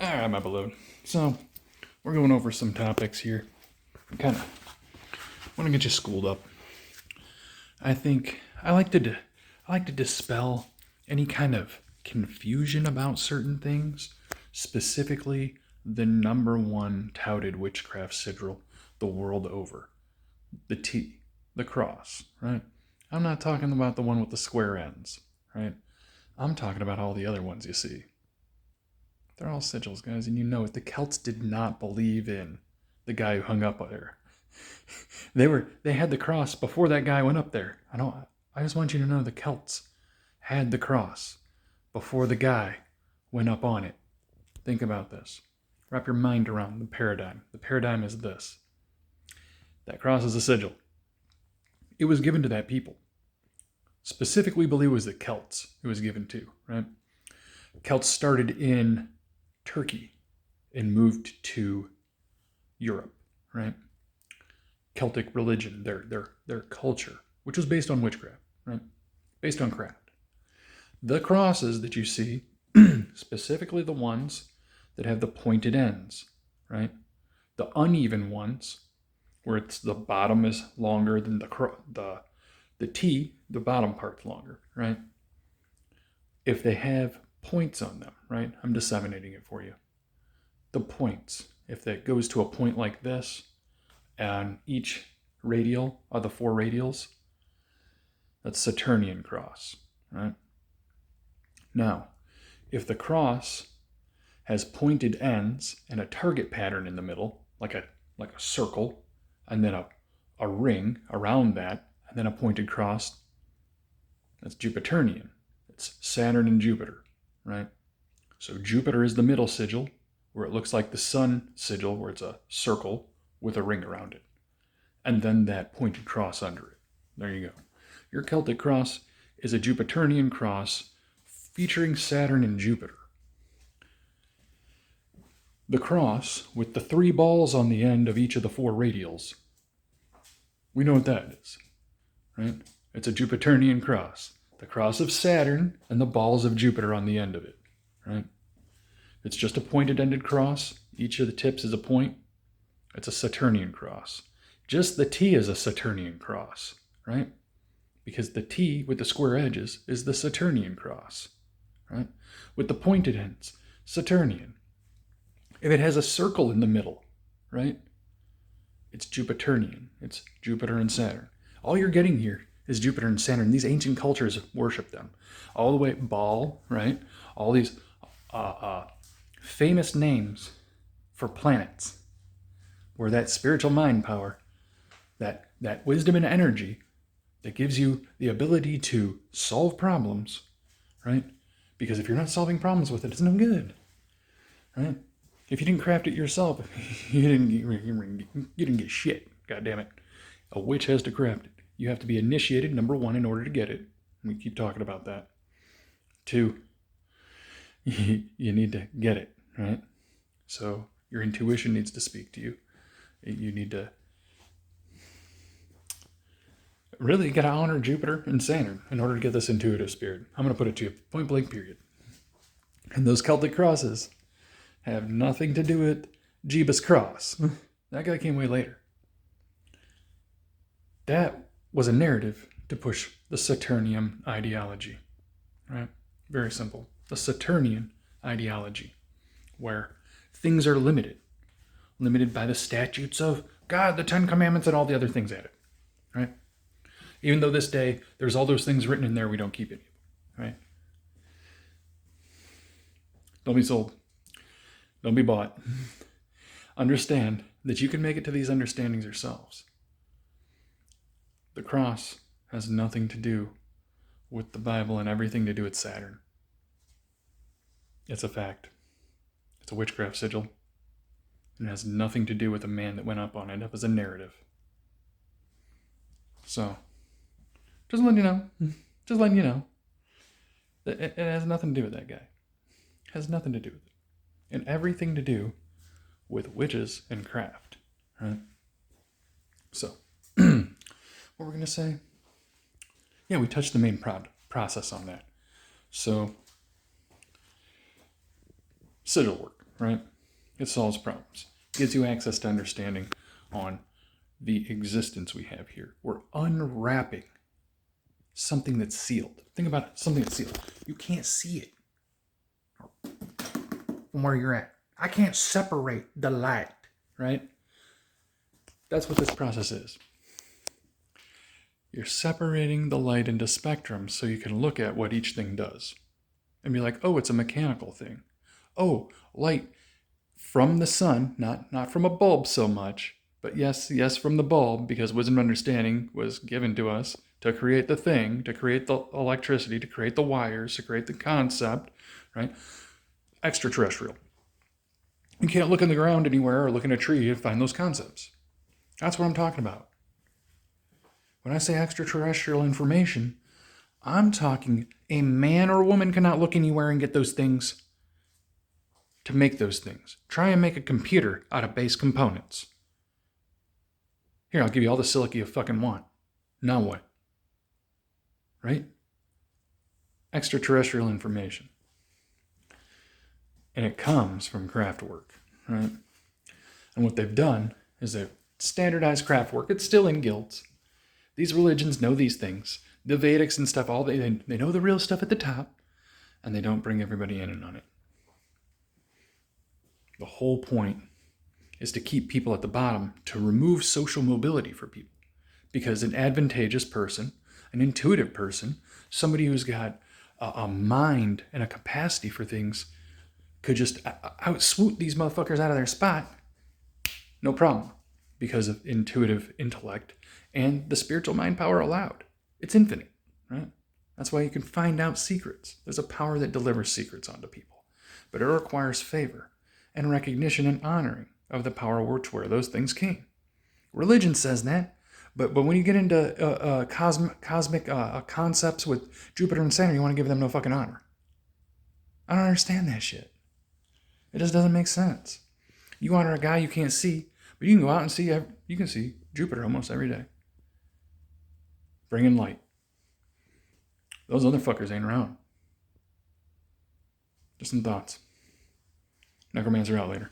All right, my beloved. So, we're going over some topics here. Kind of want to get you schooled up. I think I like to dispel any kind of confusion about certain things, specifically the number one touted witchcraft sigil the world over, the T, the cross, right? I'm not talking about the one with the square ends, right? I'm talking about all the other ones you see. They're all sigils, guys, and you know it. The Celts did not believe in the guy who hung up there. They had the cross before that guy went up there. I just want you to know the Celts had the cross before the guy went up on it. Think about this. Wrap your mind around the paradigm. The paradigm is this. That cross is a sigil. It was given to that people. Specifically, we believe it was the Celts it was given to, right? Celts started in Turkey and moved to Europe, right? Celtic religion, their culture, which was based on witchcraft, right? Based on craft. The crosses that you see, specifically the ones that have the pointed ends, right? The uneven ones, where it's the bottom is longer than the T, the bottom part's longer, right? If they have points on them, right? I'm disseminating it for you. The points, if that goes to a point like this, and each radial are the four radials, that's Saturnian cross, right? Now, if the cross has pointed ends and a target pattern in the middle, like a circle, and then a ring around that, and then a pointed cross, that's Jupiterian. It's Saturn and Jupiter, right? So Jupiter is the middle sigil, where it looks like the sun sigil, where it's a circle with a ring around it. And then that pointed cross under it. There you go. Your Celtic cross is a Jupiterian cross featuring Saturn and Jupiter. The cross, with the three balls on the end of each of the four radials, we know what that is, right? It's a Jupiterian cross. The cross of Saturn and the balls of Jupiter on the end of it, right? It's just a pointed-ended cross. Each of the tips is a point. It's a Saturnian cross. Just the T is a Saturnian cross, right? Because the T with the square edges is the Saturnian cross, right? With the pointed ends, Saturnian. If it has a circle in the middle, right? It's Jupiterian. It's Jupiter and Saturn. All you're getting here is Jupiter and Saturn. These ancient cultures worship them. All the way, Baal, right? All these famous names for planets where that spiritual mind power, that wisdom and energy that gives you the ability to solve problems, right? Because if you're not solving problems with it, it's no good, right? If you didn't craft it yourself, you didn't get shit. God damn it. A witch has to craft it. You have to be initiated, number one, in order to get it. We keep talking about that. Two, you need to get it, right? So your intuition needs to speak to you. You need to really got to honor Jupiter and Saturn in order to get this intuitive spirit. I'm going to put it to you, point blank, period. And those Celtic crosses have nothing to do with Jeebus Cross. That guy came way later. That was a narrative to push the Saturnian ideology, right? Very simple. The Saturnian ideology, where things are limited by the statutes of God, the Ten Commandments, and all the other things added, right? Even though this day, there's all those things written in there, we don't keep any, right? Don't be sold. Don't be bought. Understand that you can make it to these understandings yourselves. The cross has nothing to do with the Bible and everything to do with Saturn. It's a fact. It's a witchcraft sigil. And it has nothing to do with a man that went up on it. Up as a narrative. So, just letting you know. Just letting you know. It has nothing to do with that guy. It has nothing to do with it. And everything to do with witches and craft. Right? So, what we're going to say? Yeah, we touched the main process on that. So, sigil work, right? It solves problems. Gives you access to understanding on the existence we have here. We're unwrapping something that's sealed. Think about it, something that's sealed. You can't see it from where you're at. I can't separate the light, right? That's what this process is. You're separating the light into spectrums so you can look at what each thing does and be like, oh, it's a mechanical thing. Oh, light from the sun, not from a bulb so much, but yes, from the bulb, because wisdom and understanding was given to us to create the thing, to create the electricity, to create the wires, to create the concept, right? Extraterrestrial. You can't look in the ground anywhere or look in a tree and find those concepts. That's what I'm talking about. When I say extraterrestrial information, I'm talking a man or a woman cannot look anywhere and get those things to make those things. Try and make a computer out of base components. Here, I'll give you all the silica you fucking want. Now what? Right? Extraterrestrial information. And it comes from craft work, right? And what they've done is they've standardized craft work. It's still in guilds. These religions know these things. The Vedics and stuff, all they know the real stuff at the top, and they don't bring everybody in on it. The whole point is to keep people at the bottom, to remove social mobility for people. Because an advantageous person, an intuitive person, somebody who's got a mind and a capacity for things could just out-swoot these motherfuckers out of their spot. No problem. Because of intuitive intellect and the spiritual mind power allowed. It's infinite, right? That's why you can find out secrets. There's a power that delivers secrets onto people. But it requires favor and recognition and honoring of the power to where those things came. Religion says that, but when you get into cosmic concepts with Jupiter and Saturn, you want to give them no fucking honor. I don't understand that shit. It just doesn't make sense. You honor a guy you can't see, but you can go out and see, you can see Jupiter almost every day. Bringing light. Those other fuckers ain't around. Just some thoughts. Necromancer out later.